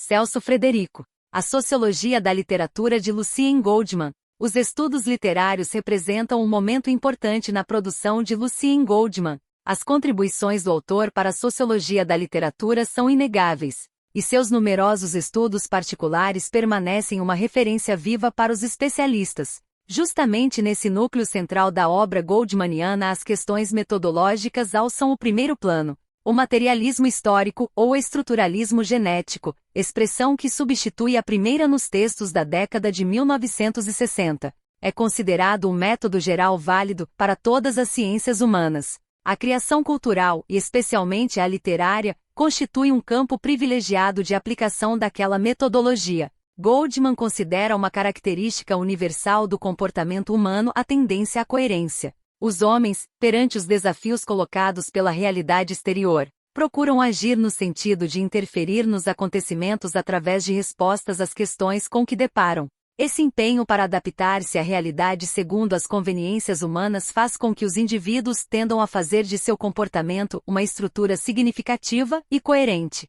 Celso Frederico. A Sociologia da Literatura de Lucien Goldman. Os estudos literários representam um momento importante na produção de Lucien Goldman. As contribuições do autor para a sociologia da literatura são inegáveis, e seus numerosos estudos particulares permanecem uma referência viva para os especialistas. Justamente nesse núcleo central da obra goldmaniana, as questões metodológicas alçam o primeiro plano. O materialismo histórico ou estruturalismo genético, expressão que substitui a primeira nos textos da década de 1960, é considerado um método geral válido para todas as ciências humanas. A criação cultural, e especialmente a literária, constitui um campo privilegiado de aplicação daquela metodologia. Goldman considera uma característica universal do comportamento humano a tendência à coerência. Os homens, perante os desafios colocados pela realidade exterior, procuram agir no sentido de interferir nos acontecimentos através de respostas às questões com que deparam. Esse empenho para adaptar-se à realidade segundo as conveniências humanas faz com que os indivíduos tendam a fazer de seu comportamento uma estrutura significativa e coerente.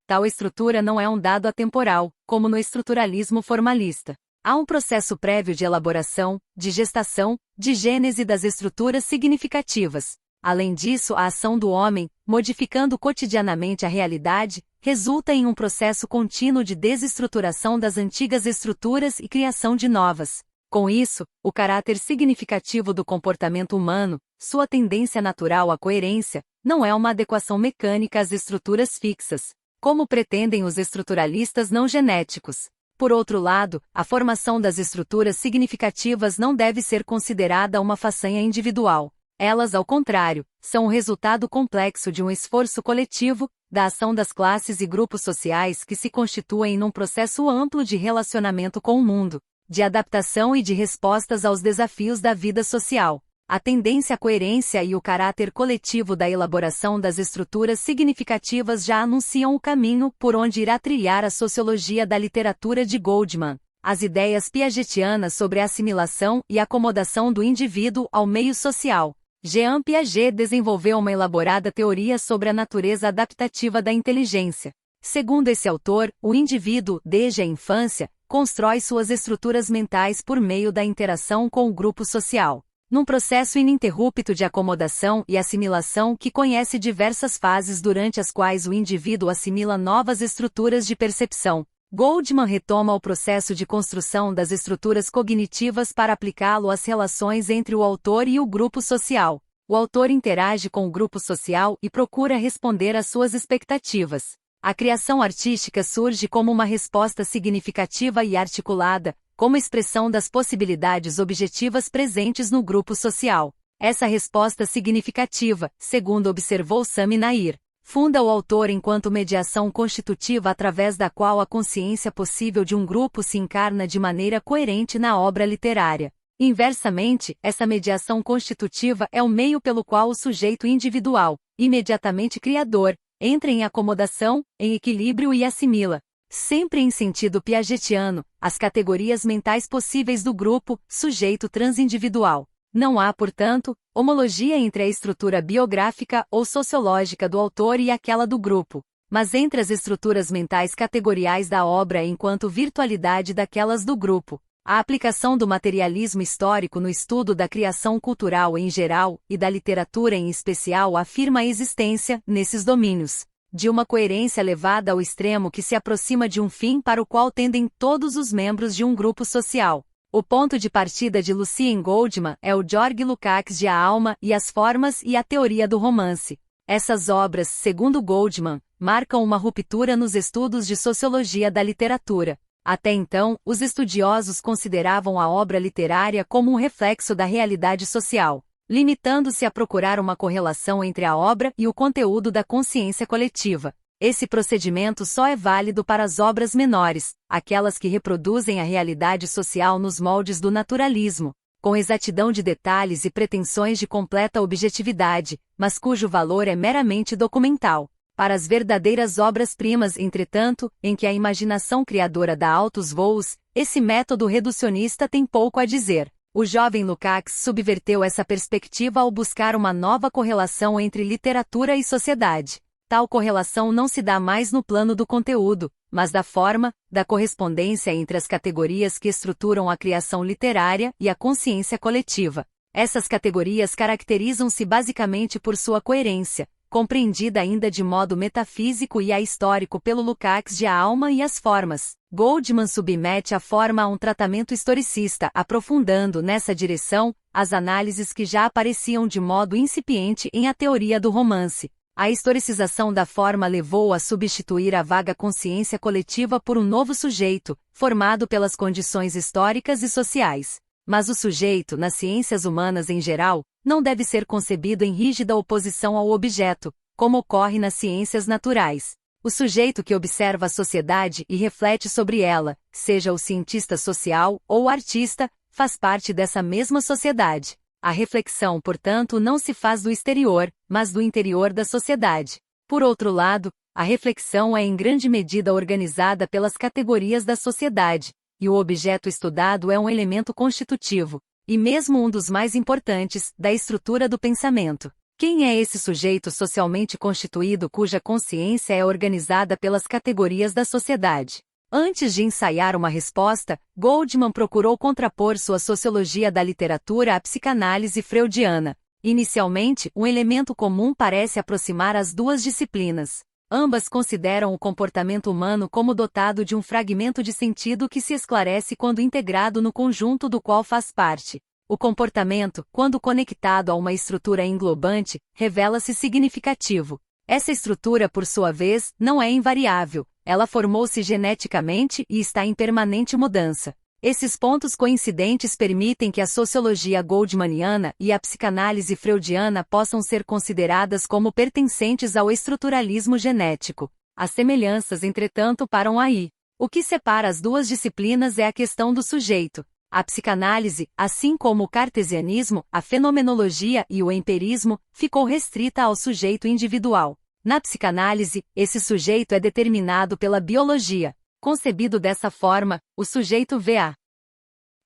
Tal estrutura não é um dado atemporal, como no estruturalismo formalista. Há um processo prévio de elaboração, de gestação, de gênese das estruturas significativas. Além disso, a ação do homem, modificando cotidianamente a realidade, resulta em um processo contínuo de desestruturação das antigas estruturas e criação de novas. Com isso, o caráter significativo do comportamento humano, sua tendência natural à coerência, não é uma adequação mecânica às estruturas fixas, como pretendem os estruturalistas não genéticos. Por outro lado, a formação das estruturas significativas não deve ser considerada uma façanha individual. Elas, ao contrário, são o resultado complexo de um esforço coletivo, da ação das classes e grupos sociais que se constituem num processo amplo de relacionamento com o mundo, de adaptação e de respostas aos desafios da vida social. A tendência à coerência e o caráter coletivo da elaboração das estruturas significativas já anunciam o caminho por onde irá trilhar a sociologia da literatura de Goldman. As ideias piagetianas sobre a assimilação e acomodação do indivíduo ao meio social. Jean Piaget desenvolveu uma elaborada teoria sobre a natureza adaptativa da inteligência. Segundo esse autor, o indivíduo, desde a infância, constrói suas estruturas mentais por meio da interação com o grupo social. Num processo ininterrupto de acomodação e assimilação que conhece diversas fases durante as quais o indivíduo assimila novas estruturas de percepção. Goldman retoma o processo de construção das estruturas cognitivas para aplicá-lo às relações entre o autor e o grupo social. O autor interage com o grupo social e procura responder às suas expectativas. A criação artística surge como uma resposta significativa e articulada, como expressão das possibilidades objetivas presentes no grupo social. Essa resposta significativa, segundo observou Sami Nair, funda o autor enquanto mediação constitutiva através da qual a consciência possível de um grupo se encarna de maneira coerente na obra literária. Inversamente, essa mediação constitutiva é o meio pelo qual o sujeito individual, imediatamente criador, entra em acomodação, em equilíbrio e assimila, sempre em sentido piagetiano, as categorias mentais possíveis do grupo, sujeito transindividual. Não há, portanto, homologia entre a estrutura biográfica ou sociológica do autor e aquela do grupo, mas entre as estruturas mentais categoriais da obra enquanto virtualidade daquelas do grupo. A aplicação do materialismo histórico no estudo da criação cultural em geral e da literatura em especial afirma a existência, nesses domínios, de uma coerência levada ao extremo que se aproxima de um fim para o qual tendem todos os membros de um grupo social. O ponto de partida de Lucien Goldman é o George Lukács de A Alma e as Formas e a Teoria do Romance. Essas obras, segundo Goldman, marcam uma ruptura nos estudos de sociologia da literatura. Até então, os estudiosos consideravam a obra literária como um reflexo da realidade social, limitando-se a procurar uma correlação entre a obra e o conteúdo da consciência coletiva. Esse procedimento só é válido para as obras menores, aquelas que reproduzem a realidade social nos moldes do naturalismo, com exatidão de detalhes e pretensões de completa objetividade, mas cujo valor é meramente documental. Para as verdadeiras obras-primas, entretanto, em que a imaginação criadora dá altos voos, esse método reducionista tem pouco a dizer. O jovem Lukács subverteu essa perspectiva ao buscar uma nova correlação entre literatura e sociedade. tal correlação não se dá mais no plano do conteúdo, mas da forma, da correspondência entre as categorias que estruturam a criação literária e a consciência coletiva. Essas categorias caracterizam-se basicamente por sua coerência, compreendida ainda de modo metafísico e ahistórico pelo Lukács de A Alma e as Formas. Goldman submete a forma a um tratamento historicista, aprofundando, nessa direção, as análises que já apareciam de modo incipiente em A Teoria do Romance. A historicização da forma levou a substituir a vaga consciência coletiva por um novo sujeito, formado pelas condições históricas e sociais. Mas o sujeito, nas ciências humanas em geral, não deve ser concebido em rígida oposição ao objeto, como ocorre nas ciências naturais. O sujeito que observa a sociedade e reflete sobre ela, seja o cientista social ou o artista, faz parte dessa mesma sociedade. A reflexão, portanto, não se faz do exterior, mas do interior da sociedade. Por outro lado, a reflexão é em grande medida organizada pelas categorias da sociedade, e o objeto estudado é um elemento constitutivo, e mesmo um dos mais importantes, da estrutura do pensamento. Quem é esse sujeito socialmente constituído cuja consciência é organizada pelas categorias da sociedade? Antes de ensaiar uma resposta, Goldman procurou contrapor sua sociologia da literatura à psicanálise freudiana. Inicialmente, um elemento comum parece aproximar as duas disciplinas. Ambas consideram o comportamento humano como dotado de um fragmento de sentido que se esclarece quando integrado no conjunto do qual faz parte. O comportamento, quando conectado a uma estrutura englobante, revela-se significativo. Essa estrutura, por sua vez, não é invariável. Ela formou-se geneticamente e está em permanente mudança. Esses pontos coincidentes permitem que a sociologia goldmaniana e a psicanálise freudiana possam ser consideradas como pertencentes ao estruturalismo genético. As semelhanças, entretanto, param aí. O que separa as duas disciplinas é a questão do sujeito. A psicanálise, assim como o cartesianismo, a fenomenologia e o empirismo, ficou restrita ao sujeito individual. Na psicanálise, esse sujeito é determinado pela biologia. Concebido dessa forma, o sujeito vê a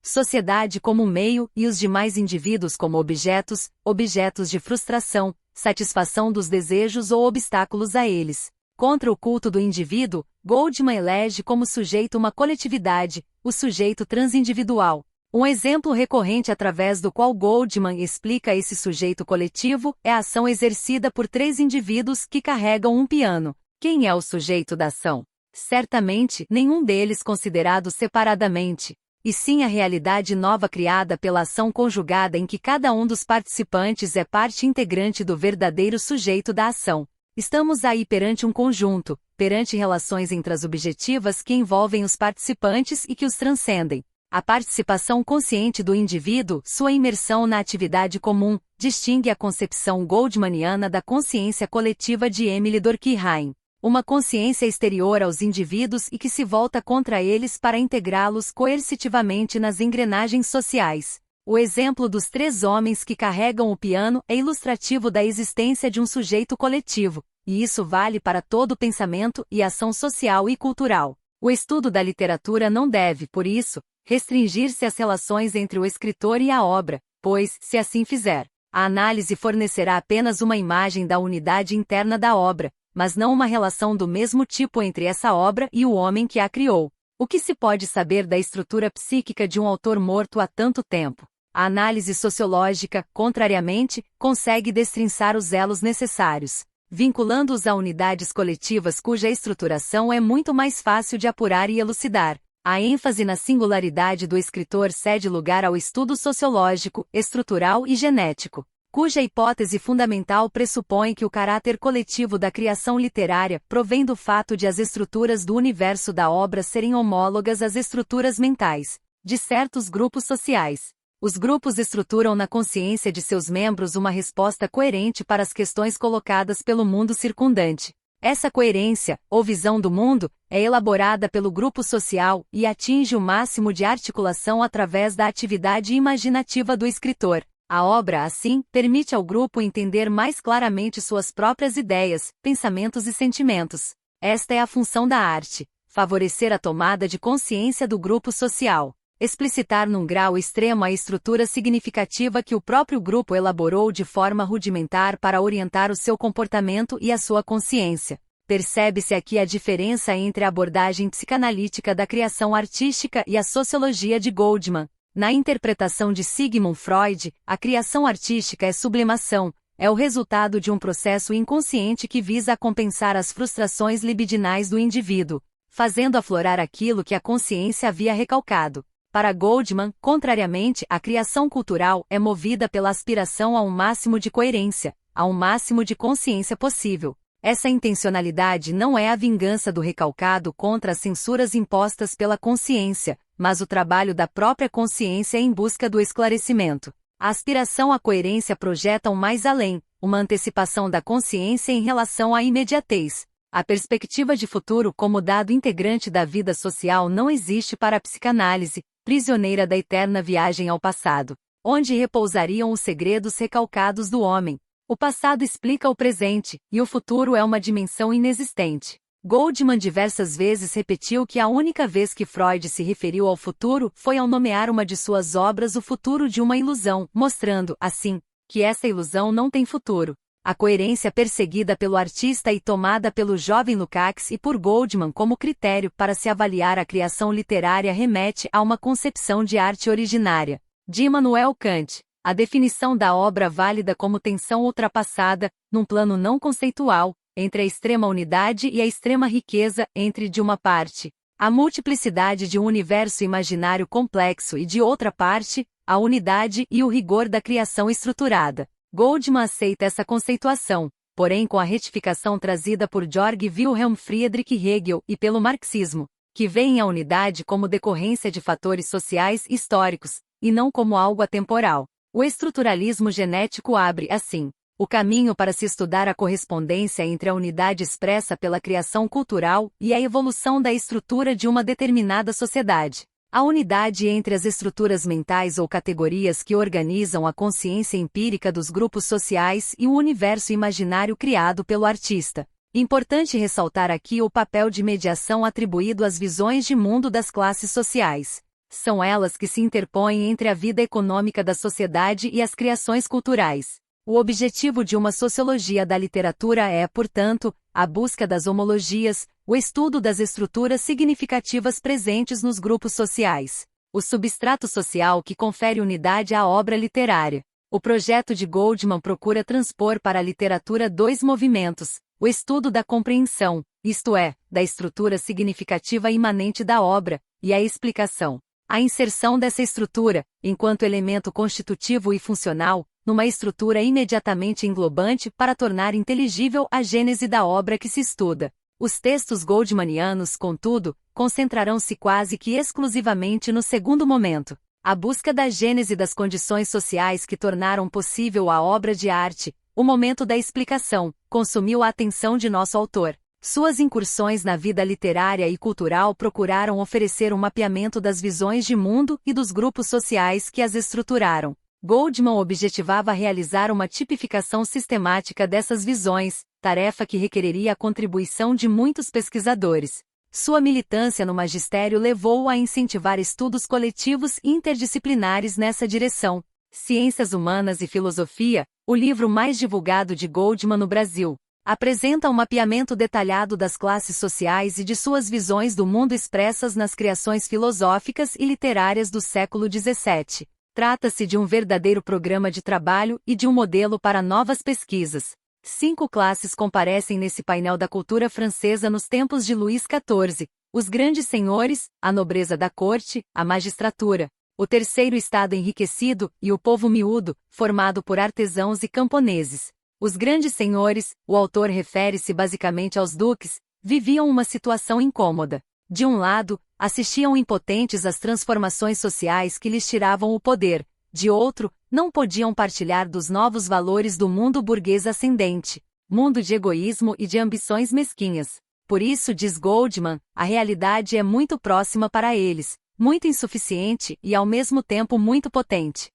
sociedade como meio e os demais indivíduos como objetos, objetos de frustração, satisfação dos desejos ou obstáculos a eles. Contra o culto do indivíduo, Goldman elege como sujeito uma coletividade, o sujeito transindividual. Um exemplo recorrente através do qual Goldman explica esse sujeito coletivo é a ação exercida por 3 indivíduos que carregam um piano. Quem é o sujeito da ação? Certamente, nenhum deles considerado separadamente, e sim a realidade nova criada pela ação conjugada em que cada um dos participantes é parte integrante do verdadeiro sujeito da ação. Estamos aí perante um conjunto, perante relações intransobjetivas que envolvem os participantes e que os transcendem. A participação consciente do indivíduo, sua imersão na atividade comum, distingue a concepção goldmaniana da consciência coletiva de Emile Durkheim. Uma consciência exterior aos indivíduos e que se volta contra eles para integrá-los coercitivamente nas engrenagens sociais. O exemplo dos 3 homens que carregam o piano é ilustrativo da existência de um sujeito coletivo, e isso vale para todo o pensamento e ação social e cultural. O estudo da literatura não deve, por isso, restringir-se às relações entre o escritor e a obra, pois, se assim fizer, a análise fornecerá apenas uma imagem da unidade interna da obra, mas não uma relação do mesmo tipo entre essa obra e o homem que a criou. O que se pode saber da estrutura psíquica de um autor morto há tanto tempo? A análise sociológica, contrariamente, consegue destrinçar os elos necessários, vinculando-os a unidades coletivas cuja estruturação é muito mais fácil de apurar e elucidar. A ênfase na singularidade do escritor cede lugar ao estudo sociológico, estrutural e genético, cuja hipótese fundamental pressupõe que o caráter coletivo da criação literária provém do fato de as estruturas do universo da obra serem homólogas às estruturas mentais de certos grupos sociais. Os grupos estruturam na consciência de seus membros uma resposta coerente para as questões colocadas pelo mundo circundante. Essa coerência, ou visão do mundo, é elaborada pelo grupo social e atinge o máximo de articulação através da atividade imaginativa do escritor. A obra, assim, permite ao grupo entender mais claramente suas próprias ideias, pensamentos e sentimentos. Esta é a função da arte: favorecer a tomada de consciência do grupo social. explicitar num grau extremo a estrutura significativa que o próprio grupo elaborou de forma rudimentar para orientar o seu comportamento e a sua consciência. Percebe-se aqui a diferença entre a abordagem psicanalítica da criação artística e a sociologia de Goldman. Na interpretação de Sigmund Freud, a criação artística é sublimação, é o resultado de um processo inconsciente que visa compensar as frustrações libidinais do indivíduo, fazendo aflorar aquilo que a consciência havia recalcado. Para Goldman, contrariamente, a criação cultural é movida pela aspiração a um máximo de coerência, a um máximo de consciência possível. Essa intencionalidade não é a vingança do recalcado contra as censuras impostas pela consciência, mas o trabalho da própria consciência em busca do esclarecimento. A aspiração à coerência projeta um mais além, uma antecipação da consciência em relação à imediatez. A perspectiva de futuro como dado integrante da vida social não existe para a psicanálise, prisioneira da eterna viagem ao passado, onde repousariam os segredos recalcados do homem. O passado explica o presente, e o futuro é uma dimensão inexistente. Goldman diversas vezes repetiu que a única vez que Freud se referiu ao futuro foi ao nomear uma de suas obras o futuro de uma ilusão, mostrando, assim, que essa ilusão não tem futuro. A coerência perseguida pelo artista e tomada pelo jovem Lukács e por Goldman como critério para se avaliar a criação literária remete a uma concepção de arte originária, de Immanuel Kant. A definição da obra válida como tensão ultrapassada, num plano não conceitual, entre a extrema unidade e a extrema riqueza, entre de uma parte, a multiplicidade de um universo imaginário complexo e de outra parte, a unidade e o rigor da criação estruturada. Goldman aceita essa conceituação, porém com a retificação trazida por Georg Wilhelm Friedrich Hegel e pelo marxismo, que veem a unidade como decorrência de fatores sociais históricos, e não como algo atemporal. O estruturalismo genético abre, assim, o caminho para se estudar a correspondência entre a unidade expressa pela criação cultural e a evolução da estrutura de uma determinada sociedade. A unidade entre as estruturas mentais ou categorias que organizam a consciência empírica dos grupos sociais e o universo imaginário criado pelo artista. Importante ressaltar aqui o papel de mediação atribuído às visões de mundo das classes sociais. São elas que se interpõem entre a vida econômica da sociedade e as criações culturais. O objetivo de uma sociologia da literatura é, portanto, a busca das homologias, o estudo das estruturas significativas presentes nos grupos sociais. O substrato social que confere unidade à obra literária. O projeto de Goldman procura transpor para a literatura dois movimentos: o estudo da compreensão, isto é, da estrutura significativa imanente da obra, e a explicação. A inserção dessa estrutura, enquanto elemento constitutivo e funcional, numa estrutura imediatamente englobante para tornar inteligível a gênese da obra que se estuda. Os textos goldmanianos, contudo, concentrarão-se quase que exclusivamente no segundo momento, a busca da gênese das condições sociais que tornaram possível a obra de arte. O momento da explicação consumiu a atenção de nosso autor. Suas incursões na vida literária e cultural procuraram oferecer um mapeamento das visões de mundo e dos grupos sociais que as estruturaram. Goldman objetivava realizar uma tipificação sistemática dessas visões, tarefa que requereria a contribuição de muitos pesquisadores. Sua militância no magistério levou-o a incentivar estudos coletivos interdisciplinares nessa direção. Ciências Humanas e Filosofia, o livro mais divulgado de Goldman no Brasil, apresenta um mapeamento detalhado das classes sociais e de suas visões do mundo expressas nas criações filosóficas e literárias do século XVII. Trata-se de um verdadeiro programa de trabalho e de um modelo para novas pesquisas. 5 classes comparecem nesse painel da cultura francesa nos tempos de Luís XIV: os grandes senhores, a nobreza da corte, a magistratura, o terceiro estado enriquecido e o povo miúdo, formado por artesãos e camponeses. Os grandes senhores, o autor refere-se basicamente aos duques, viviam uma situação incômoda. De um lado, assistiam impotentes às transformações sociais que lhes tiravam o poder. De outro, não podiam partilhar dos novos valores do mundo burguês ascendente, mundo de egoísmo e de ambições mesquinhas. Por isso, diz Goldman, a realidade é muito próxima para eles, muito insuficiente e ao mesmo tempo muito potente,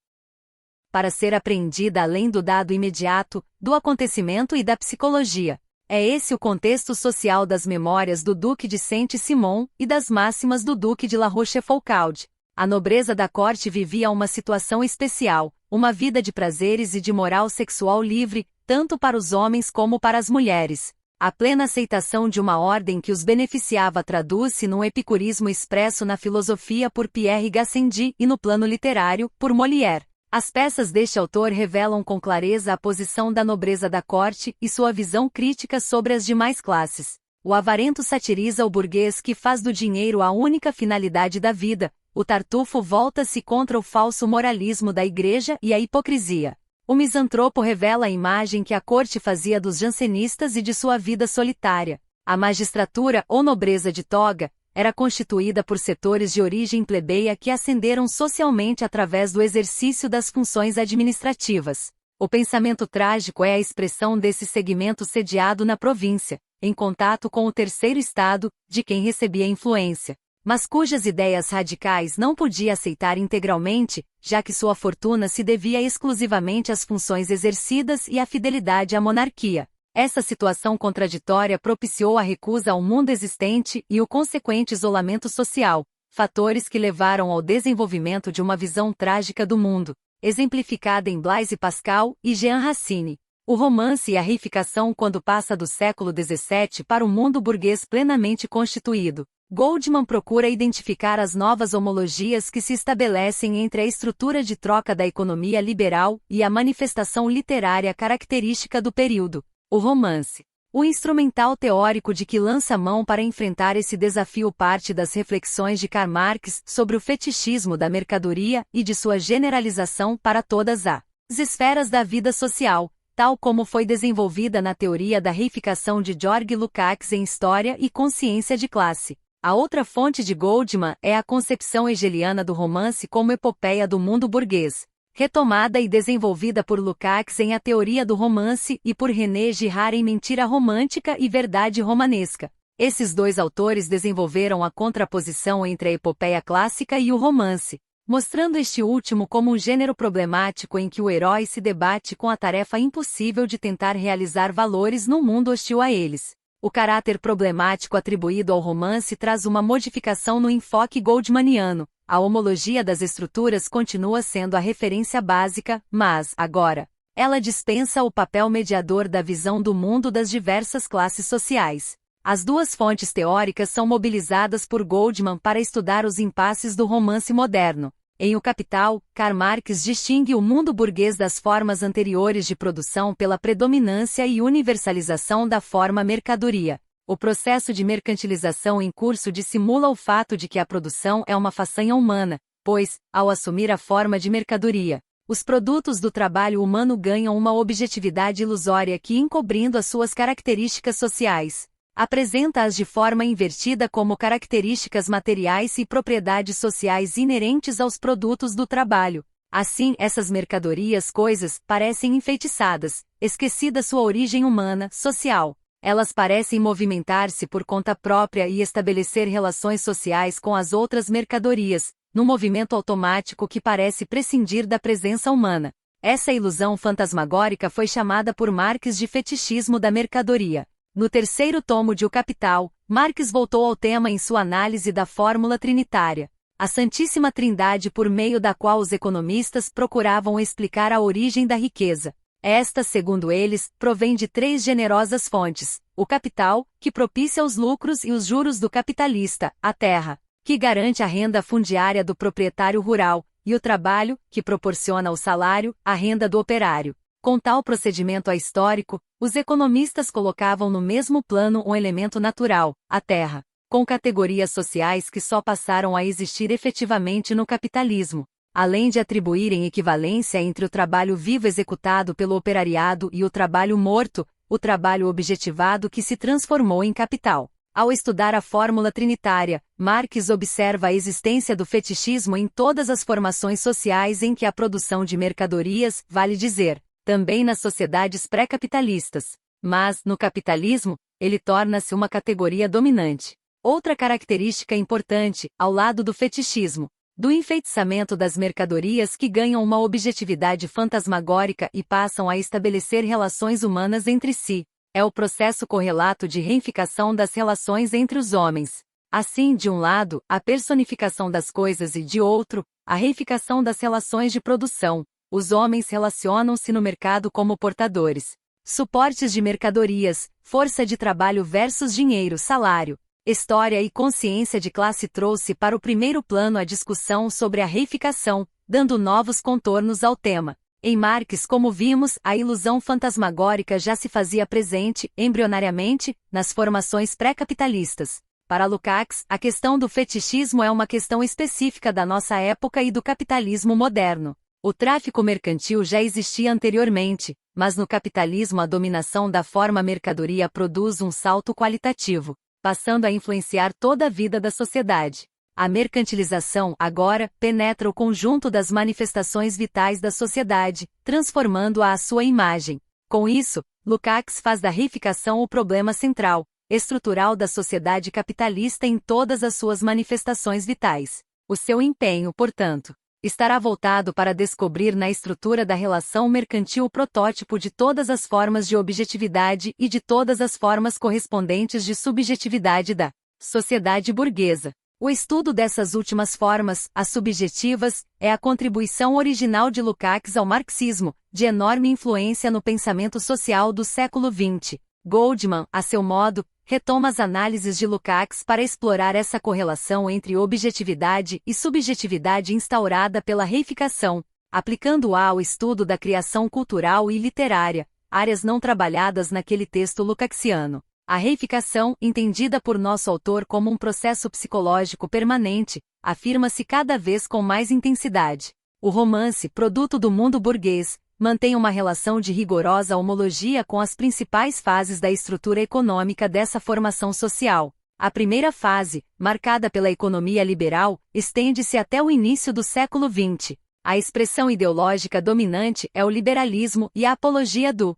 para ser apreendida além do dado imediato, do acontecimento e da psicologia. É esse o contexto social das memórias do Duque de Saint-Simon e das máximas do Duque de La Rochefoucauld. A nobreza da corte vivia uma situação especial, uma vida de prazeres e de moral sexual livre, tanto para os homens como para as mulheres. A plena aceitação de uma ordem que os beneficiava traduz-se num epicurismo expresso na filosofia por Pierre Gassendi e no plano literário, por Molière. As peças deste autor revelam com clareza a posição da nobreza da corte e sua visão crítica sobre as demais classes. O avarento satiriza o burguês que faz do dinheiro a única finalidade da vida, o Tartufo volta-se contra o falso moralismo da igreja e a hipocrisia. O misantropo revela a imagem que a corte fazia dos jansenistas e de sua vida solitária. A magistratura, ou nobreza de toga, era constituída por setores de origem plebeia que ascenderam socialmente através do exercício das funções administrativas. O pensamento trágico é a expressão desse segmento sediado na província, em contato com o terceiro estado, de quem recebia influência, mas cujas ideias radicais não podia aceitar integralmente, já que sua fortuna se devia exclusivamente às funções exercidas e à fidelidade à monarquia. Essa situação contraditória propiciou a recusa ao mundo existente e o consequente isolamento social, fatores que levaram ao desenvolvimento de uma visão trágica do mundo, exemplificada em Blaise Pascal e Jean Racine. O romance e a reificação quando passa do século XVII para o mundo burguês plenamente constituído. Goldman procura identificar as novas homologias que se estabelecem entre a estrutura de troca da economia liberal e a manifestação literária característica do período, o romance. O instrumental teórico de que lança mão para enfrentar esse desafio parte das reflexões de Karl Marx sobre o fetichismo da mercadoria e de sua generalização para todas as esferas da vida social, tal como foi desenvolvida na teoria da reificação de George Lukács em História e Consciência de Classe. A outra fonte de Goldman é a concepção hegeliana do romance como epopeia do mundo burguês, retomada e desenvolvida por Lukács em A Teoria do Romance e por René Girard em Mentira Romântica e Verdade Romanesca. Esses dois autores desenvolveram a contraposição entre a epopeia clássica e o romance, mostrando este último como um gênero problemático em que o herói se debate com a tarefa impossível de tentar realizar valores num mundo hostil a eles. O caráter problemático atribuído ao romance traz uma modificação no enfoque goldmaniano. A homologia das estruturas continua sendo a referência básica, mas, agora, ela dispensa o papel mediador da visão do mundo das diversas classes sociais. As duas fontes teóricas são mobilizadas por Goldman para estudar os impasses do romance moderno. Em O Capital, Karl Marx distingue o mundo burguês das formas anteriores de produção pela predominância e universalização da forma mercadoria. O processo de mercantilização em curso dissimula o fato de que a produção é uma façanha humana, pois, ao assumir a forma de mercadoria, os produtos do trabalho humano ganham uma objetividade ilusória que, encobrindo as suas características sociais, apresenta-as de forma invertida como características materiais e propriedades sociais inerentes aos produtos do trabalho. Assim, essas mercadorias coisas parecem enfeitiçadas, esquecida sua origem humana, social. Elas parecem movimentar-se por conta própria e estabelecer relações sociais com as outras mercadorias, num movimento automático que parece prescindir da presença humana. Essa ilusão fantasmagórica foi chamada por Marx de fetichismo da mercadoria. No terceiro tomo de O Capital, Marx voltou ao tema em sua análise da fórmula trinitária, a Santíssima Trindade por meio da qual os economistas procuravam explicar a origem da riqueza. Esta, segundo eles, provém de três generosas fontes: o capital, que propicia os lucros e os juros do capitalista, a terra, que garante a renda fundiária do proprietário rural, e o trabalho, que proporciona o salário, a renda do operário. Com tal procedimento ahistórico, os economistas colocavam no mesmo plano um elemento natural, a terra, com categorias sociais que só passaram a existir efetivamente no capitalismo, além de atribuírem equivalência entre o trabalho vivo executado pelo operariado e o trabalho morto, o trabalho objetivado que se transformou em capital. Ao estudar a fórmula trinitária, Marx observa a existência do fetichismo em todas as formações sociais em que a produção de mercadorias, vale dizer, também nas sociedades pré-capitalistas. Mas, no capitalismo, ele torna-se uma categoria dominante. Outra característica importante, ao lado do fetichismo, do enfeitiçamento das mercadorias que ganham uma objetividade fantasmagórica e passam a estabelecer relações humanas entre si, é o processo correlato de reificação das relações entre os homens. Assim, de um lado, a personificação das coisas e de outro, a reificação das relações de produção. Os homens relacionam-se no mercado como portadores, suportes de mercadorias, força de trabalho versus dinheiro, salário. História e consciência de classe trouxe para o primeiro plano a discussão sobre a reificação, dando novos contornos ao tema. Em Marx, como vimos, a ilusão fantasmagórica já se fazia presente, embrionariamente, nas formações pré-capitalistas. Para Lukács, a questão do fetichismo é uma questão específica da nossa época e do capitalismo moderno. O tráfico mercantil já existia anteriormente, mas no capitalismo a dominação da forma mercadoria produz um salto qualitativo, passando a influenciar toda a vida da sociedade. A mercantilização, agora, penetra o conjunto das manifestações vitais da sociedade, transformando-a à sua imagem. Com isso, Lukács faz da reificação o problema central, estrutural da sociedade capitalista em todas as suas manifestações vitais. O seu empenho, portanto, estará voltado para descobrir na estrutura da relação mercantil o protótipo de todas as formas de objetividade e de todas as formas correspondentes de subjetividade da sociedade burguesa. O estudo dessas últimas formas, as subjetivas, é a contribuição original de Lukács ao marxismo, de enorme influência no pensamento social do século XX. Goldman, a seu modo, retoma as análises de Lukács para explorar essa correlação entre objetividade e subjetividade instaurada pela reificação, aplicando-a ao estudo da criação cultural e literária, áreas não trabalhadas naquele texto lukácsiano. A reificação, entendida por nosso autor como um processo psicológico permanente, afirma-se cada vez com mais intensidade. O romance, produto do mundo burguês, mantém uma relação de rigorosa homologia com as principais fases da estrutura econômica dessa formação social. A primeira fase, marcada pela economia liberal, estende-se até o início do século XX. A expressão ideológica dominante é o liberalismo e a apologia do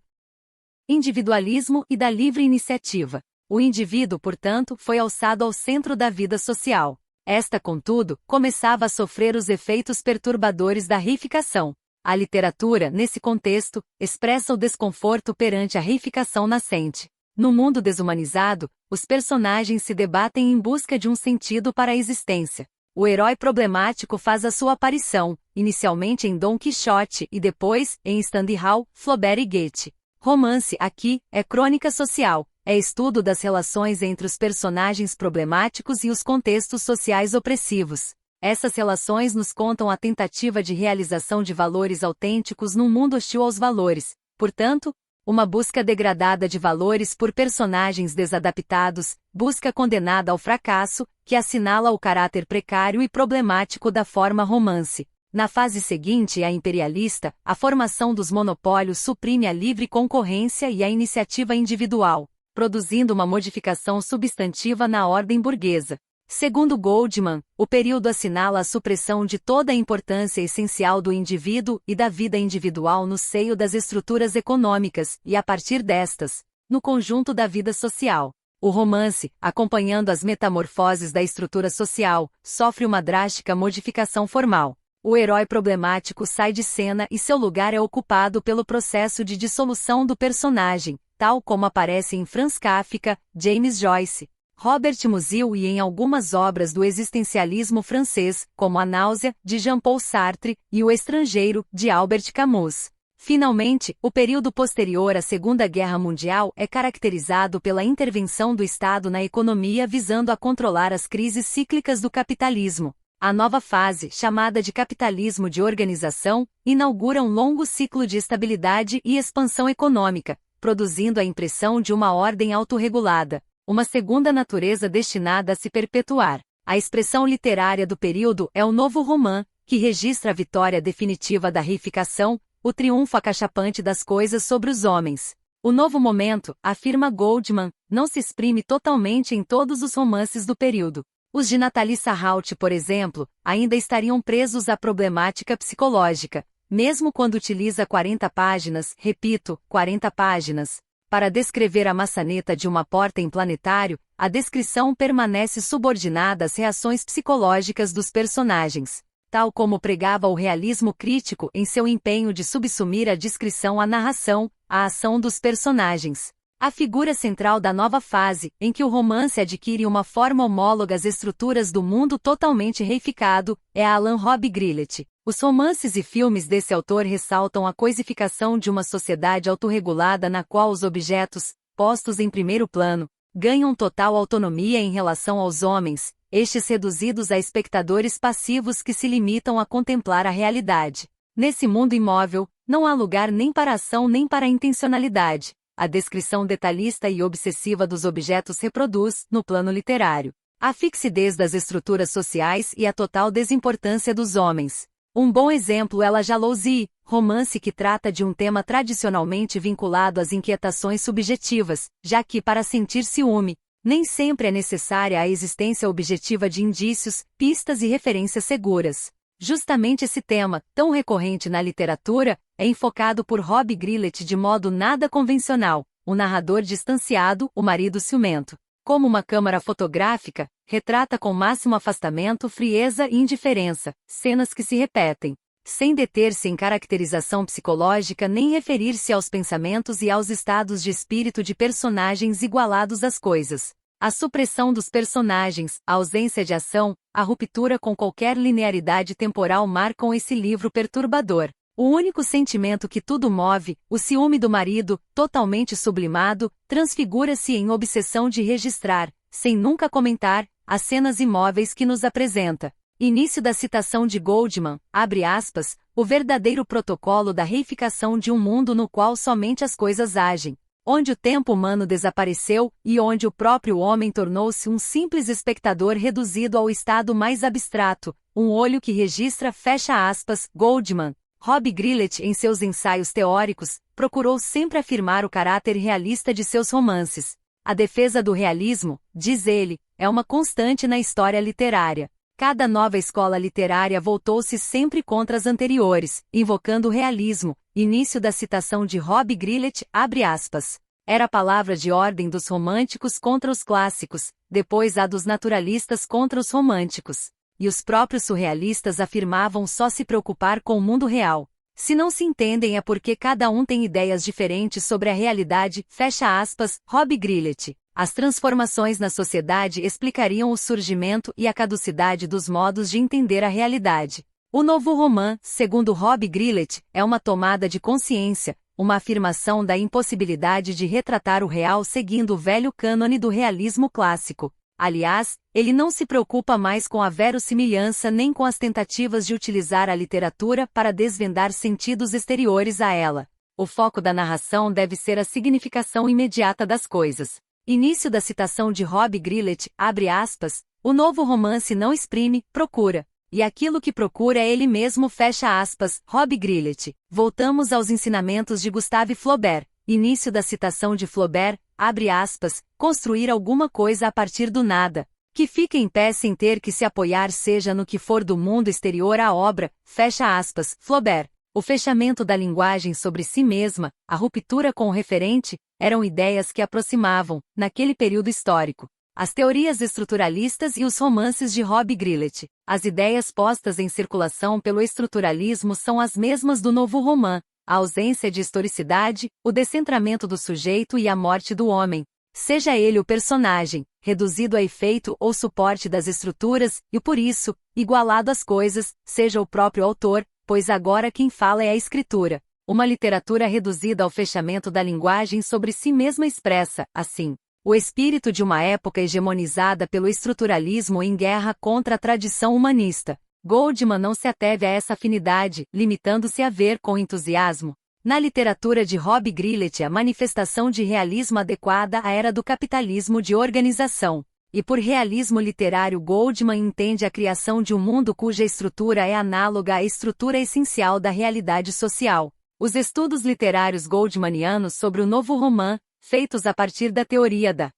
individualismo e da livre iniciativa. O indivíduo, portanto, foi alçado ao centro da vida social. Esta, contudo, começava a sofrer os efeitos perturbadores da reificação. A literatura, nesse contexto, expressa o desconforto perante a reificação nascente. No mundo desumanizado, os personagens se debatem em busca de um sentido para a existência. O herói problemático faz a sua aparição, inicialmente em Dom Quixote e depois, em Stendhal, Flaubert e Goethe. Romance, aqui, é crônica social, é estudo das relações entre os personagens problemáticos e os contextos sociais opressivos. Essas relações nos contam a tentativa de realização de valores autênticos num mundo hostil aos valores, portanto, uma busca degradada de valores por personagens desadaptados, busca condenada ao fracasso, que assinala o caráter precário e problemático da forma romance. Na fase seguinte, a imperialista, a formação dos monopólios suprime a livre concorrência e a iniciativa individual, produzindo uma modificação substantiva na ordem burguesa. Segundo Goldman, o período assinala a supressão de toda a importância essencial do indivíduo e da vida individual no seio das estruturas econômicas e, a partir destas, no conjunto da vida social. O romance, acompanhando as metamorfoses da estrutura social, sofre uma drástica modificação formal. O herói problemático sai de cena e seu lugar é ocupado pelo processo de dissolução do personagem, tal como aparece em Franz Kafka, James Joyce, Robert Musil e em algumas obras do existencialismo francês, como A Náusea, de Jean-Paul Sartre, e O Estrangeiro, de Albert Camus. Finalmente, o período posterior à Segunda Guerra Mundial é caracterizado pela intervenção do Estado na economia visando a controlar as crises cíclicas do capitalismo. A nova fase, chamada de capitalismo de organização, inaugura um longo ciclo de estabilidade e expansão econômica, produzindo a impressão de uma ordem autorregulada. Uma segunda natureza destinada a se perpetuar. A expressão literária do período é o novo roman, que registra a vitória definitiva da reificação, o triunfo acachapante das coisas sobre os homens. O novo momento, afirma Goldman, não se exprime totalmente em todos os romances do período. Os de Nathalie Sarraute, por exemplo, ainda estariam presos à problemática psicológica, mesmo quando utiliza 40 páginas, repito, 40 páginas, para descrever a maçaneta de uma porta em Planetário, a descrição permanece subordinada às reações psicológicas dos personagens, tal como pregava o realismo crítico em seu empenho de subsumir a descrição à narração, à ação dos personagens. A figura central da nova fase, em que o romance adquire uma forma homóloga às estruturas do mundo totalmente reificado, é Alan Robb Grillet. Os romances e filmes desse autor ressaltam a coisificação de uma sociedade autorregulada na qual os objetos, postos em primeiro plano, ganham total autonomia em relação aos homens, estes reduzidos a espectadores passivos que se limitam a contemplar a realidade. Nesse mundo imóvel, não há lugar nem para a ação nem para a intencionalidade. A descrição detalhista e obsessiva dos objetos reproduz, no plano literário, a fixidez das estruturas sociais e a total desimportância dos homens. Um bom exemplo é La Jalousie, romance que trata de um tema tradicionalmente vinculado às inquietações subjetivas, já que, para sentir ciúme, nem sempre é necessária a existência objetiva de indícios, pistas e referências seguras. Justamente esse tema, tão recorrente na literatura, é enfocado por Robb Grillet de modo nada convencional, o narrador distanciado, o marido ciumento. Como uma câmara fotográfica, retrata com máximo afastamento, frieza e indiferença, cenas que se repetem, sem deter-se em caracterização psicológica nem referir-se aos pensamentos e aos estados de espírito de personagens igualados às coisas. A supressão dos personagens, a ausência de ação, a ruptura com qualquer linearidade temporal marcam esse livro perturbador. O único sentimento que tudo move, o ciúme do marido, totalmente sublimado, transfigura-se em obsessão de registrar, sem nunca comentar, as cenas imóveis que nos apresenta. Início da citação de Goldman, abre aspas, o verdadeiro protocolo da reificação de um mundo no qual somente as coisas agem, onde o tempo humano desapareceu e onde o próprio homem tornou-se um simples espectador reduzido ao estado mais abstrato, um olho que registra, fecha aspas, Goldman. Robb Grillet, em seus ensaios teóricos, procurou sempre afirmar o caráter realista de seus romances. A defesa do realismo, diz ele, é uma constante na história literária. Cada nova escola literária voltou-se sempre contra as anteriores, invocando o realismo. Início da citação de Robb Grillet, abre aspas. Era a palavra de ordem dos românticos contra os clássicos, depois a dos naturalistas contra os românticos. E os próprios surrealistas afirmavam só se preocupar com o mundo real. Se não se entendem é porque cada um tem ideias diferentes sobre a realidade, fecha aspas, Robb Grillet. As transformações na sociedade explicariam o surgimento e a caducidade dos modos de entender a realidade. O novo romance, segundo Robb Grillet, é uma tomada de consciência, uma afirmação da impossibilidade de retratar o real seguindo o velho cânone do realismo clássico. Aliás, ele não se preocupa mais com a verossimilhança nem com as tentativas de utilizar a literatura para desvendar sentidos exteriores a ela. O foco da narração deve ser a significação imediata das coisas. Início da citação de Robb Grillet, abre aspas, o novo romance não exprime, procura. E aquilo que procura é ele mesmo, fecha aspas, Robb Grillet. Voltamos aos ensinamentos de Gustave Flaubert. Início da citação de Flaubert, abre aspas, construir alguma coisa a partir do nada, que fique em pé sem ter que se apoiar seja no que for do mundo exterior à obra, fecha aspas, Flaubert. O fechamento da linguagem sobre si mesma, a ruptura com o referente, eram ideias que aproximavam, naquele período histórico, as teorias estruturalistas e os romances de Robb Grillet. As ideias postas em circulação pelo estruturalismo são as mesmas do novo romance. A ausência de historicidade, o descentramento do sujeito e a morte do homem, seja ele o personagem, reduzido a efeito ou suporte das estruturas, e por isso, igualado às coisas, seja o próprio autor, pois agora quem fala é a escritura. Uma literatura reduzida ao fechamento da linguagem sobre si mesma expressa, assim, o espírito de uma época hegemonizada pelo estruturalismo em guerra contra a tradição humanista. Goldman não se ateve a essa afinidade, limitando-se a ver com entusiasmo, na literatura de Robb Grillet, a manifestação de realismo adequada à era do capitalismo de organização. E por realismo literário Goldman entende a criação de um mundo cuja estrutura é análoga à estrutura essencial da realidade social. Os estudos literários goldmanianos sobre o novo romance, feitos a partir da teoria da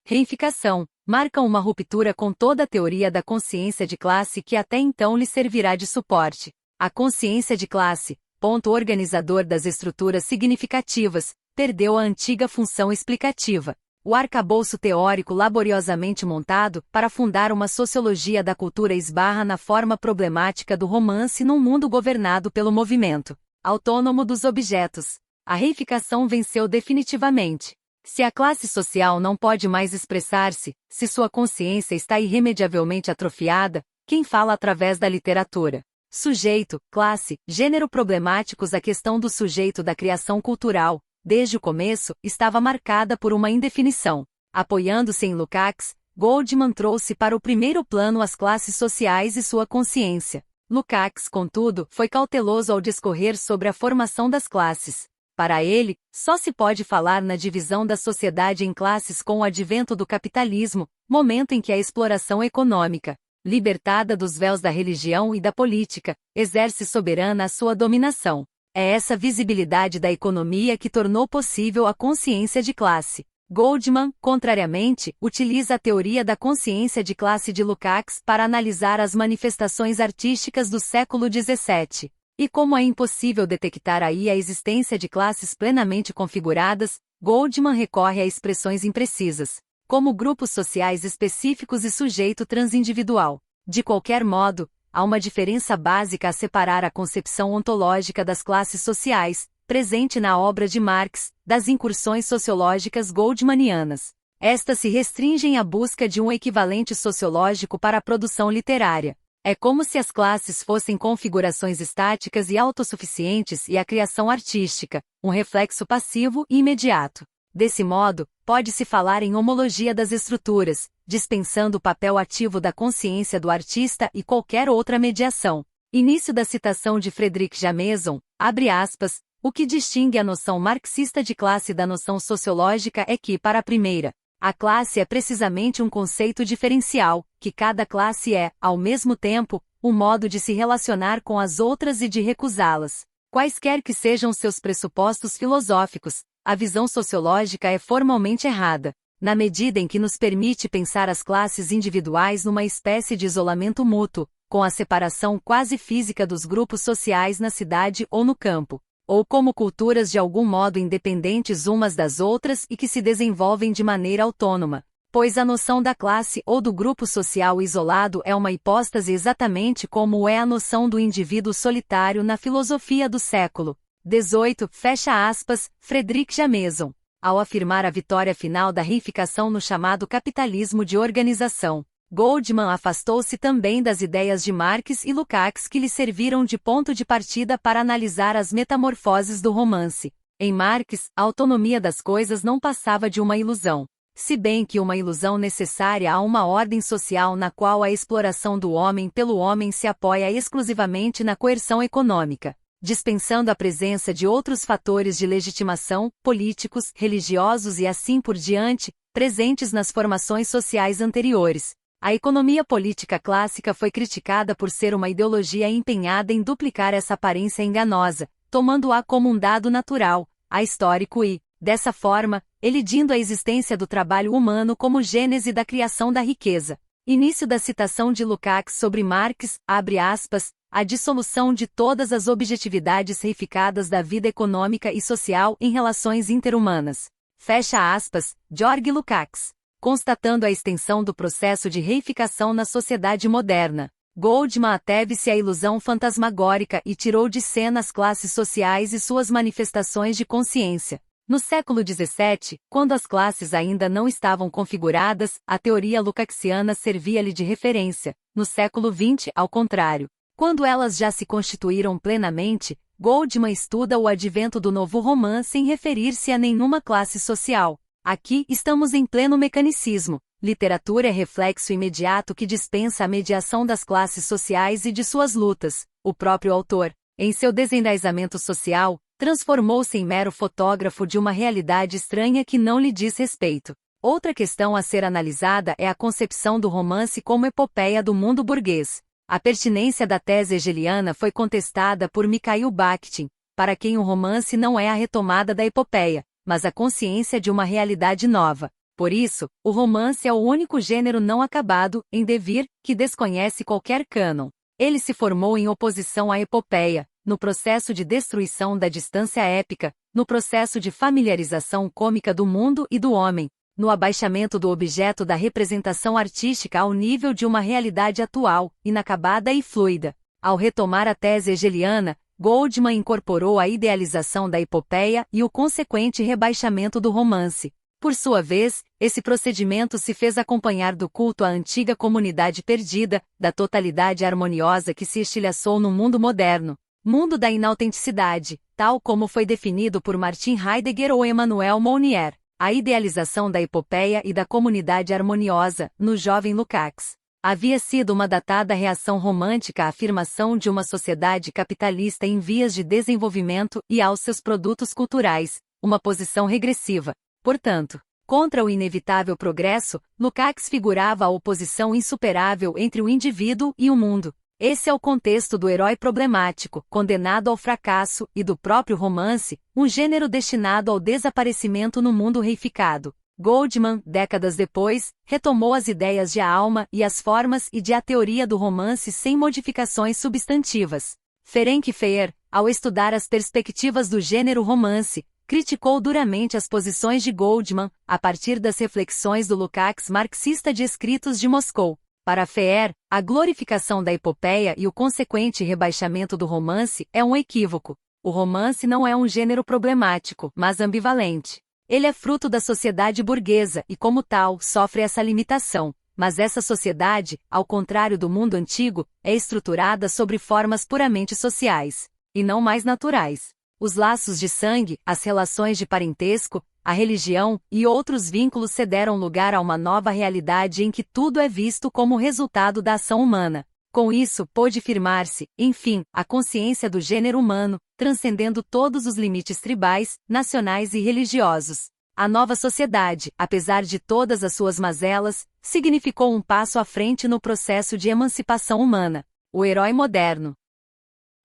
reificação, marcam uma ruptura com toda a teoria da consciência de classe que até então lhe servirá de suporte. A consciência de classe, ponto organizador das estruturas significativas, perdeu a antiga função explicativa. O arcabouço teórico laboriosamente montado para fundar uma sociologia da cultura esbarra na forma problemática do romance num mundo governado pelo movimento autônomo dos objetos. A reificação venceu definitivamente. Se a classe social não pode mais expressar-se, se sua consciência está irremediavelmente atrofiada, quem fala através da literatura? Sujeito, classe, gênero problemáticos. A questão do sujeito da criação cultural, desde o começo, estava marcada por uma indefinição. Apoiando-se em Lukács, Goldman trouxe para o primeiro plano as classes sociais e sua consciência. Lukács, contudo, foi cauteloso ao discorrer sobre a formação das classes. Para ele, só se pode falar na divisão da sociedade em classes com o advento do capitalismo, momento em que a exploração econômica, libertada dos véus da religião e da política, exerce soberana a sua dominação. É essa visibilidade da economia que tornou possível a consciência de classe. Goldman, contrariamente, utiliza a teoria da consciência de classe de Lukács para analisar as manifestações artísticas do século XVII. E como é impossível detectar aí a existência de classes plenamente configuradas, Goldman recorre a expressões imprecisas, como grupos sociais específicos e sujeito transindividual. De qualquer modo, há uma diferença básica a separar a concepção ontológica das classes sociais, presente na obra de Marx, das incursões sociológicas goldmanianas. Estas se restringem à busca de um equivalente sociológico para a produção literária. É como se as classes fossem configurações estáticas e autossuficientes e a criação artística, um reflexo passivo e imediato. Desse modo, pode-se falar em homologia das estruturas, dispensando o papel ativo da consciência do artista e qualquer outra mediação. Início da citação de Frederic Jameson, abre aspas, o que distingue a noção marxista de classe da noção sociológica é que, para a primeira, a classe é precisamente um conceito diferencial, que cada classe é, ao mesmo tempo, um modo de se relacionar com as outras e de recusá-las. Quaisquer que sejam seus pressupostos filosóficos, a visão sociológica é formalmente errada, na medida em que nos permite pensar as classes individuais numa espécie de isolamento mútuo, com a separação quase física dos grupos sociais na cidade ou no campo, ou como culturas de algum modo independentes umas das outras e que se desenvolvem de maneira autônoma, pois a noção da classe ou do grupo social isolado é uma hipóstase exatamente como é a noção do indivíduo solitário na filosofia do século XVIII, fecha aspas, Frederic Jameson, ao afirmar a vitória final da reificação no chamado capitalismo de organização. Goldman afastou-se também das ideias de Marx e Lukács que lhe serviram de ponto de partida para analisar as metamorfoses do romance. Em Marx, a autonomia das coisas não passava de uma ilusão, se bem que uma ilusão necessária a uma ordem social na qual a exploração do homem pelo homem se apoia exclusivamente na coerção econômica, dispensando a presença de outros fatores de legitimação, políticos, religiosos e assim por diante, presentes nas formações sociais anteriores. A economia política clássica foi criticada por ser uma ideologia empenhada em duplicar essa aparência enganosa, tomando-a como um dado natural, ahistórico e, dessa forma, elidindo a existência do trabalho humano como gênese da criação da riqueza. Início da citação de Lukács sobre Marx, abre aspas, a dissolução de todas as objetividades reificadas da vida econômica e social em relações interhumanas. Fecha aspas, Georg Lukács. Constatando a extensão do processo de reificação na sociedade moderna, Goldman ateve-se à ilusão fantasmagórica e tirou de cena as classes sociais e suas manifestações de consciência. No século XVII, quando as classes ainda não estavam configuradas, a teoria lukácsiana servia-lhe de referência. No século XX, ao contrário, quando elas já se constituíram plenamente, Goldman estuda o advento do novo romance sem referir-se a nenhuma classe social. Aqui estamos em pleno mecanicismo. Literatura é reflexo imediato que dispensa a mediação das classes sociais e de suas lutas. O próprio autor, em seu desenraizamento social, transformou-se em mero fotógrafo de uma realidade estranha que não lhe diz respeito. Outra questão a ser analisada é a concepção do romance como epopeia do mundo burguês. A pertinência da tese hegeliana foi contestada por Mikhail Bakhtin, para quem o romance não é a retomada da epopeia, mas a consciência de uma realidade nova. Por isso, o romance é o único gênero não acabado, em devir, que desconhece qualquer cânon. Ele se formou em oposição à epopeia, no processo de destruição da distância épica, no processo de familiarização cômica do mundo e do homem, no abaixamento do objeto da representação artística ao nível de uma realidade atual, inacabada e fluida. Ao retomar a tese hegeliana, Goldman incorporou a idealização da epopeia e o consequente rebaixamento do romance. Por sua vez, esse procedimento se fez acompanhar do culto à antiga comunidade perdida, da totalidade harmoniosa que se estilhaçou no mundo moderno, mundo da inautenticidade, tal como foi definido por Martin Heidegger ou Emmanuel Mounier, a idealização da epopeia e da comunidade harmoniosa, no jovem Lukács. Havia sido uma datada reação romântica à afirmação de uma sociedade capitalista em vias de desenvolvimento e aos seus produtos culturais, uma posição regressiva. Portanto, contra o inevitável progresso, Lukács figurava a oposição insuperável entre o indivíduo e o mundo. Esse é o contexto do herói problemático, condenado ao fracasso, e do próprio romance, um gênero destinado ao desaparecimento no mundo reificado. Goldman, décadas depois, retomou as ideias de a alma e as formas e de a teoria do romance sem modificações substantivas. Ferenc Fehr, ao estudar as perspectivas do gênero romance, criticou duramente as posições de Goldman, a partir das reflexões do Lukács marxista de Escritos de Moscou. Para Fehr, a glorificação da epopeia e o consequente rebaixamento do romance é um equívoco. O romance não é um gênero problemático, mas ambivalente. Ele é fruto da sociedade burguesa e, como tal, sofre essa limitação. Mas essa sociedade, ao contrário do mundo antigo, é estruturada sobre formas puramente sociais, e não mais naturais. Os laços de sangue, as relações de parentesco, a religião e outros vínculos cederam lugar a uma nova realidade em que tudo é visto como resultado da ação humana. Com isso, pôde firmar-se, enfim, a consciência do gênero humano, transcendendo todos os limites tribais, nacionais e religiosos. A nova sociedade, apesar de todas as suas mazelas, significou um passo à frente no processo de emancipação humana. O herói moderno,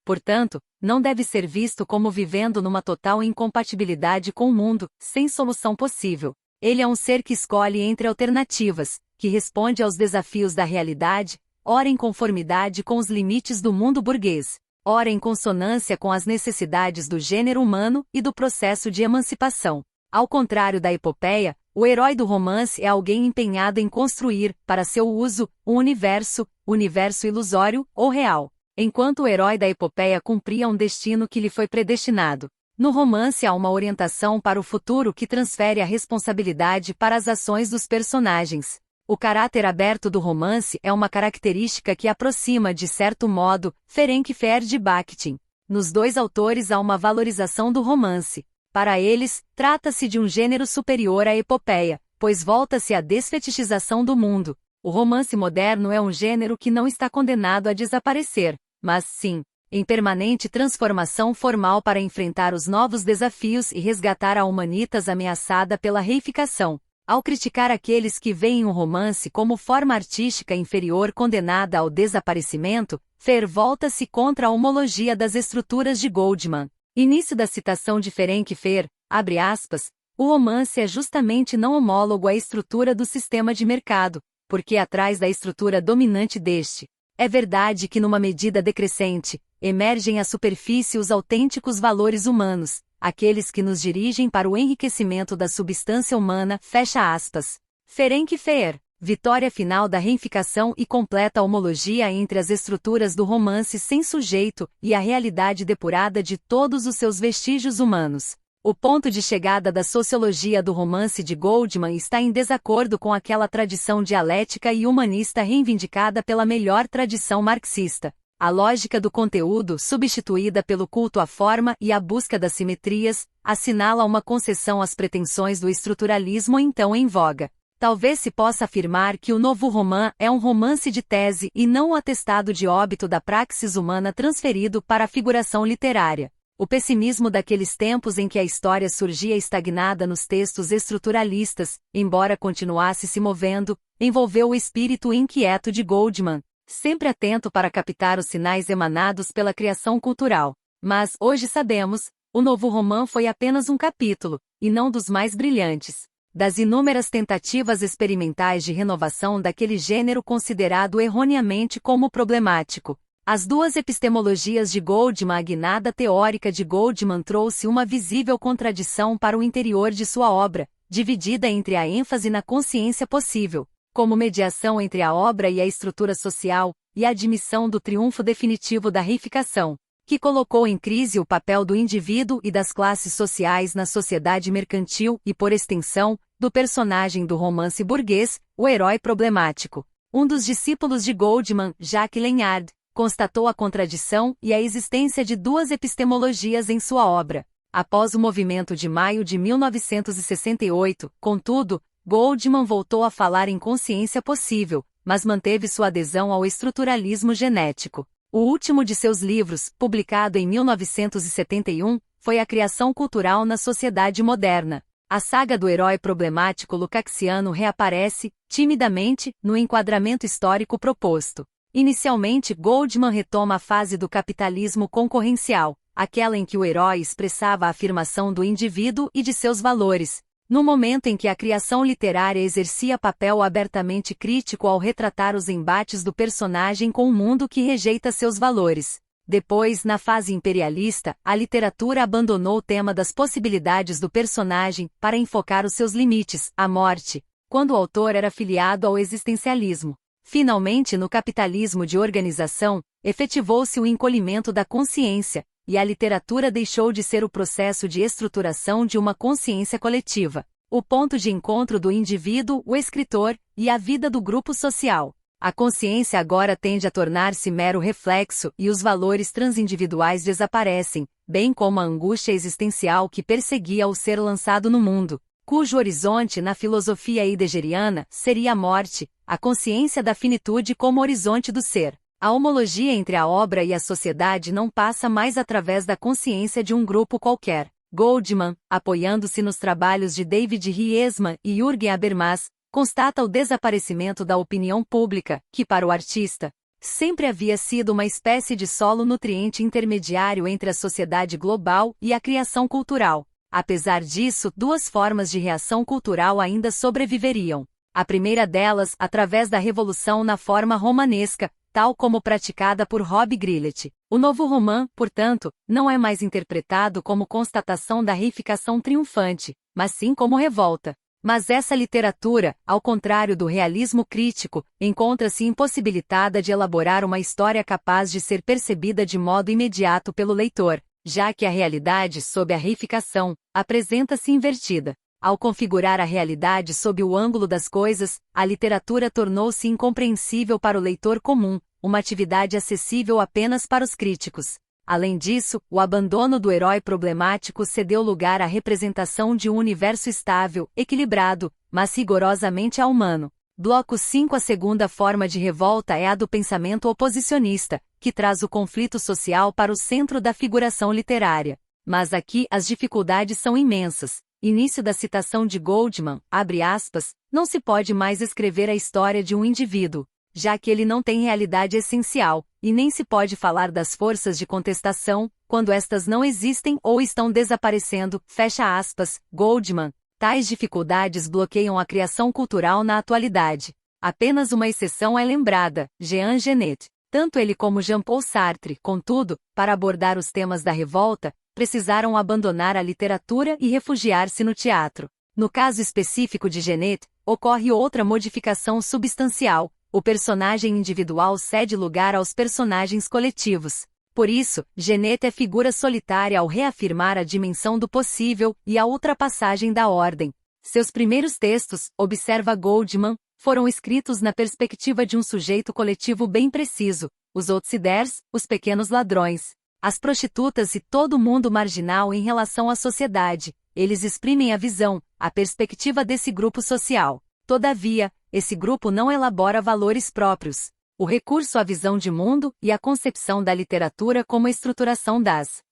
portanto, não deve ser visto como vivendo numa total incompatibilidade com o mundo, sem solução possível. Ele é um ser que escolhe entre alternativas, que responde aos desafios da realidade, ora em conformidade com os limites do mundo burguês, ora em consonância com as necessidades do gênero humano e do processo de emancipação. Ao contrário da epopeia, o herói do romance é alguém empenhado em construir, para seu uso, um universo ilusório ou real, enquanto o herói da epopeia cumpria um destino que lhe foi predestinado. No romance há uma orientação para o futuro que transfere a responsabilidade para as ações dos personagens. O caráter aberto do romance é uma característica que aproxima, de certo modo, Ferenc Fehr de Bakhtin. Nos dois autores há uma valorização do romance. Para eles, trata-se de um gênero superior à epopeia, pois volta-se à desfetichização do mundo. O romance moderno é um gênero que não está condenado a desaparecer, mas sim, em permanente transformação formal para enfrentar os novos desafios e resgatar a humanitas ameaçada pela reificação. Ao criticar aqueles que veem o romance como forma artística inferior condenada ao desaparecimento, Fehr volta-se contra a homologia das estruturas de Goldman. Início da citação de Ferenc Fehr, abre aspas, o romance é justamente não homólogo à estrutura do sistema de mercado, porque atrás da estrutura dominante deste. É verdade que numa medida decrescente, emergem à superfície os autênticos valores humanos, aqueles que nos dirigem para o enriquecimento da substância humana, fecha aspas. Ferenc Fehr, vitória final da reificação e completa homologia entre as estruturas do romance sem sujeito e a realidade depurada de todos os seus vestígios humanos. O ponto de chegada da sociologia do romance de Goldman está em desacordo com aquela tradição dialética e humanista reivindicada pela melhor tradição marxista. A lógica do conteúdo, substituída pelo culto à forma e à busca das simetrias, assinala uma concessão às pretensões do estruturalismo então em voga. Talvez se possa afirmar que o novo roman é um romance de tese e não um atestado de óbito da praxis humana transferido para a figuração literária. O pessimismo daqueles tempos em que a história surgia estagnada nos textos estruturalistas, embora continuasse se movendo, envolveu o espírito inquieto de Goldman, sempre atento para captar os sinais emanados pela criação cultural. Mas, hoje sabemos, o novo roman foi apenas um capítulo, e não dos mais brilhantes, das inúmeras tentativas experimentais de renovação daquele gênero considerado erroneamente como problemático. As duas epistemologias de Goldman, a guinada teórica de Goldman trouxe uma visível contradição para o interior de sua obra, dividida entre a ênfase na consciência possível, como mediação entre a obra e a estrutura social, e a admissão do triunfo definitivo da reificação, que colocou em crise o papel do indivíduo e das classes sociais na sociedade mercantil e, por extensão, do personagem do romance burguês, o herói problemático. Um dos discípulos de Goldman, Jacques Lanyard, constatou a contradição e a existência de duas epistemologias em sua obra. Após o movimento de maio de 1968, contudo, Goldman voltou a falar em consciência possível, mas manteve sua adesão ao estruturalismo genético. O último de seus livros, publicado em 1971, foi A Criação Cultural na Sociedade Moderna. A saga do herói problemático lukácsiano reaparece, timidamente, no enquadramento histórico proposto. Inicialmente, Goldman retoma a fase do capitalismo concorrencial, aquela em que o herói expressava a afirmação do indivíduo e de seus valores, no momento em que a criação literária exercia papel abertamente crítico ao retratar os embates do personagem com um mundo que rejeita seus valores. Depois, na fase imperialista, a literatura abandonou o tema das possibilidades do personagem para enfocar os seus limites, a morte, quando o autor era filiado ao existencialismo. Finalmente, no capitalismo de organização, efetivou-se o encolhimento da consciência, e a literatura deixou de ser o processo de estruturação de uma consciência coletiva, o ponto de encontro do indivíduo, o escritor, e a vida do grupo social. A consciência agora tende a tornar-se mero reflexo e os valores transindividuais desaparecem, bem como a angústia existencial que perseguia o ser lançado no mundo, cujo horizonte na filosofia heideggeriana seria a morte, a consciência da finitude como horizonte do ser. A homologia entre a obra e a sociedade não passa mais através da consciência de um grupo qualquer. Goldman, apoiando-se nos trabalhos de David Riesman e Jürgen Habermas, constata o desaparecimento da opinião pública, que para o artista, sempre havia sido uma espécie de solo nutriente intermediário entre a sociedade global e a criação cultural. Apesar disso, duas formas de reação cultural ainda sobreviveriam. A primeira delas, através da revolução na forma romanesca, tal como praticada por Rob Grillet. O novo romã, portanto, não é mais interpretado como constatação da reificação triunfante, mas sim como revolta. Mas essa literatura, ao contrário do realismo crítico, encontra-se impossibilitada de elaborar uma história capaz de ser percebida de modo imediato pelo leitor, já que a realidade sob a reificação apresenta-se invertida. Ao configurar a realidade sob o ângulo das coisas, a literatura tornou-se incompreensível para o leitor comum, uma atividade acessível apenas para os críticos. Além disso, o abandono do herói problemático cedeu lugar à representação de um universo estável, equilibrado, mas rigorosamente humano. Bloco 5. A segunda forma de revolta é a do pensamento oposicionista, que traz o conflito social para o centro da figuração literária. Mas aqui as dificuldades são imensas. Início da citação de Goldman, abre aspas, não se pode mais escrever a história de um indivíduo, já que ele não tem realidade essencial, e nem se pode falar das forças de contestação, quando estas não existem ou estão desaparecendo, fecha aspas, Goldman. Tais dificuldades bloqueiam a criação cultural na atualidade. Apenas uma exceção é lembrada, Jean Genet. Tanto ele como Jean-Paul Sartre, contudo, para abordar os temas da revolta, precisaram abandonar a literatura e refugiar-se no teatro. No caso específico de Genet, ocorre outra modificação substancial. O personagem individual cede lugar aos personagens coletivos. Por isso, Genet é figura solitária ao reafirmar a dimensão do possível e a ultrapassagem da ordem. Seus primeiros textos, observa Goldman, foram escritos na perspectiva de um sujeito coletivo bem preciso, os outsiders, os pequenos ladrões, as prostitutas e todo o mundo marginal em relação à sociedade. Eles exprimem a visão, a perspectiva desse grupo social. Todavia, esse grupo não elabora valores próprios. O recurso à visão de mundo e à concepção da literatura como estruturação das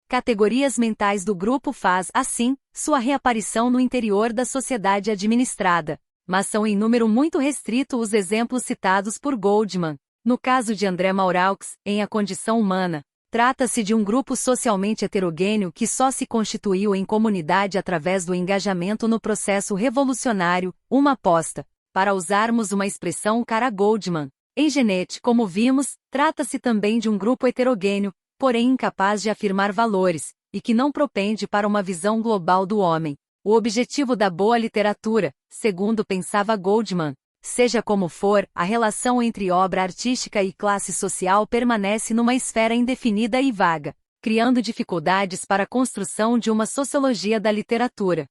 categorias mentais do grupo faz, assim, sua reaparição no interior da sociedade administrada. Mas são em número muito restrito os exemplos citados por Goldman. No caso de André Malraux, em A Condição Humana, trata-se de um grupo socialmente heterogêneo que só se constituiu em comunidade através do engajamento no processo revolucionário, uma aposta. Para usarmos uma expressão cara Goldman, em Genet, como vimos, trata-se também de um grupo heterogêneo, porém incapaz de afirmar valores, e que não propende para uma visão global do homem. O objetivo da boa literatura, segundo pensava Goldman, seja como for, a relação entre obra artística e classe social permanece numa esfera indefinida e vaga, criando dificuldades para a construção de uma sociologia da literatura.